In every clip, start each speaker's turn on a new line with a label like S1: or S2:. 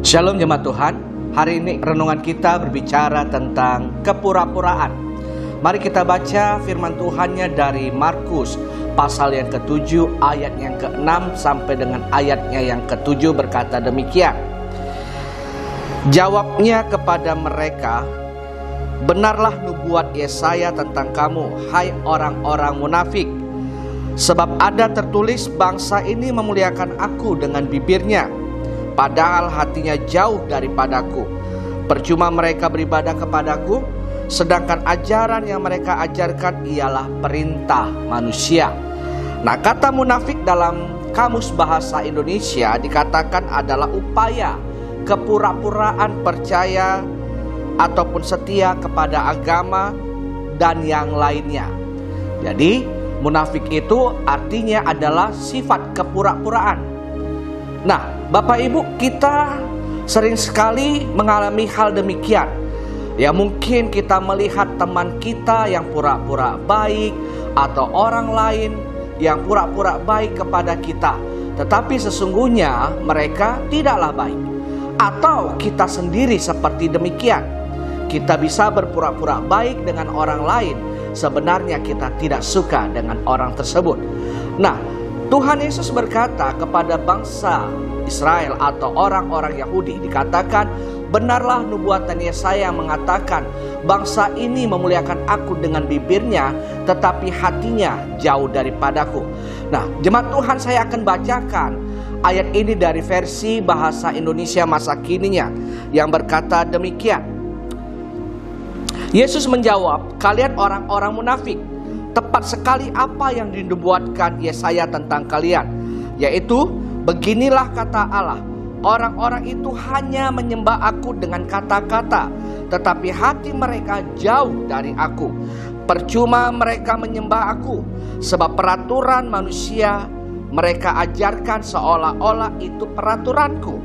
S1: Shalom jemaat Tuhan. Hari ini renungan kita berbicara tentang kepura-puraan. Mari kita baca firman Tuhannya dari Markus pasal yang ke-7 ayat yang ke-6 sampai dengan ayatnya yang ke-7 berkata demikian. Jawabnya kepada mereka, benarlah nubuat Yesaya tentang kamu, hai orang-orang munafik. Sebab ada tertulis, bangsa ini memuliakan aku dengan bibirnya, padahal hatinya jauh daripadaku. Percuma mereka beribadah kepadaku, sedangkan ajaran yang mereka ajarkan ialah perintah manusia. Nah, kata munafik dalam Kamus Bahasa Indonesia dikatakan adalah upaya kepura-puraan percaya ataupun setia kepada agama dan yang lainnya. Jadi, munafik itu artinya adalah sifat kepura-puraan. Nah, Bapak Ibu, kita sering sekali mengalami hal demikian. Ya, mungkin kita melihat teman kita yang pura-pura baik, atau orang lain yang pura-pura baik kepada kita, tetapi sesungguhnya mereka tidaklah baik. Atau kita sendiri seperti demikian. Kita bisa berpura-pura baik dengan orang lain, sebenarnya kita tidak suka dengan orang tersebut. Nah, Tuhan Yesus berkata kepada bangsa Israel atau orang-orang Yahudi, dikatakan, benarlah nubuatan Yesaya yang mengatakan, bangsa ini memuliakan aku dengan bibirnya, tetapi hatinya jauh daripadaku. Nah, jemaat Tuhan, saya akan bacakan ayat ini dari versi Bahasa Indonesia masa kininya, yang berkata demikian. Yesus menjawab, kalian orang-orang munafik, tepat sekali apa yang dinubuatkan Yesaya tentang kalian, yaitu, beginilah kata Allah, orang-orang itu hanya menyembah aku dengan kata-kata, tetapi hati mereka jauh dari aku. Percuma mereka menyembah aku, sebab peraturan manusia mereka ajarkan seolah-olah itu peraturanku.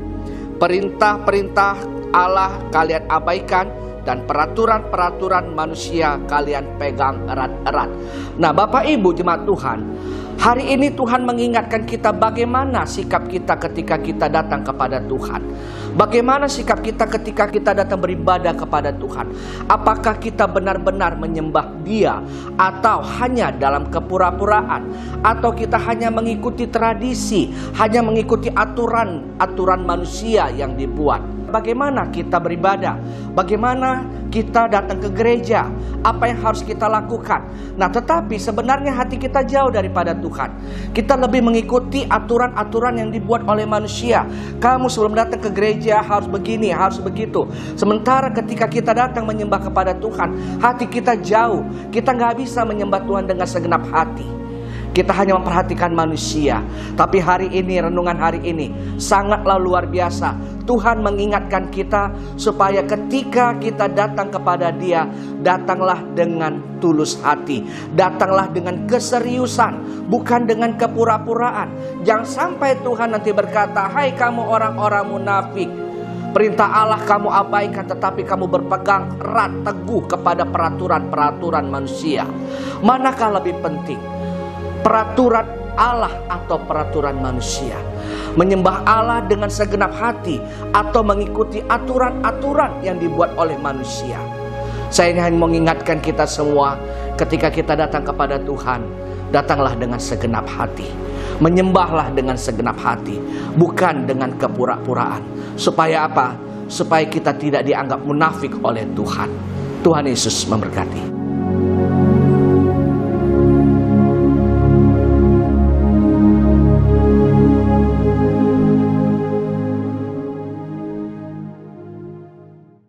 S1: Perintah-perintah Allah kalian abaikan, dan peraturan-peraturan manusia kalian pegang erat-erat. Nah, Bapak Ibu jemaat Tuhan, hari ini Tuhan mengingatkan kita bagaimana sikap kita ketika kita datang kepada Tuhan. Bagaimana sikap kita ketika kita datang beribadah kepada Tuhan. Apakah kita benar-benar menyembah Dia, atau hanya dalam kepura-puraan, atau kita hanya mengikuti tradisi, hanya mengikuti aturan manusia yang dibuat. Bagaimana kita beribadah? Bagaimana kita datang ke gereja? Apa yang harus kita lakukan? Nah, tetapi sebenarnya hati kita jauh daripada Tuhan. Kita lebih mengikuti aturan-aturan yang dibuat oleh manusia. Kamu sebelum datang ke gereja harus begini, harus begitu. Sementara ketika kita datang menyembah kepada Tuhan, hati kita jauh. Kita nggak bisa menyembah Tuhan dengan segenap hati. Kita hanya memperhatikan manusia. Tapi hari ini, renungan hari ini sangatlah luar biasa. Tuhan mengingatkan kita supaya ketika kita datang kepada Dia, datanglah dengan tulus hati, datanglah dengan keseriusan, bukan dengan kepura-puraan. Jangan sampai Tuhan nanti berkata, hai kamu orang-orang munafik, perintah Allah kamu abaikan, tetapi kamu berpegang erat teguh kepada peraturan-peraturan manusia. Manakah lebih penting? Peraturan Allah atau peraturan manusia? Menyembah Allah dengan segenap hati, atau mengikuti aturan-aturan yang dibuat oleh manusia? Saya ini hanya mengingatkan kita semua, ketika kita datang kepada Tuhan, datanglah dengan segenap hati. Menyembahlah dengan segenap hati, bukan dengan kepura-puraan. Supaya apa? Supaya kita tidak dianggap munafik oleh Tuhan. Tuhan Yesus memberkati.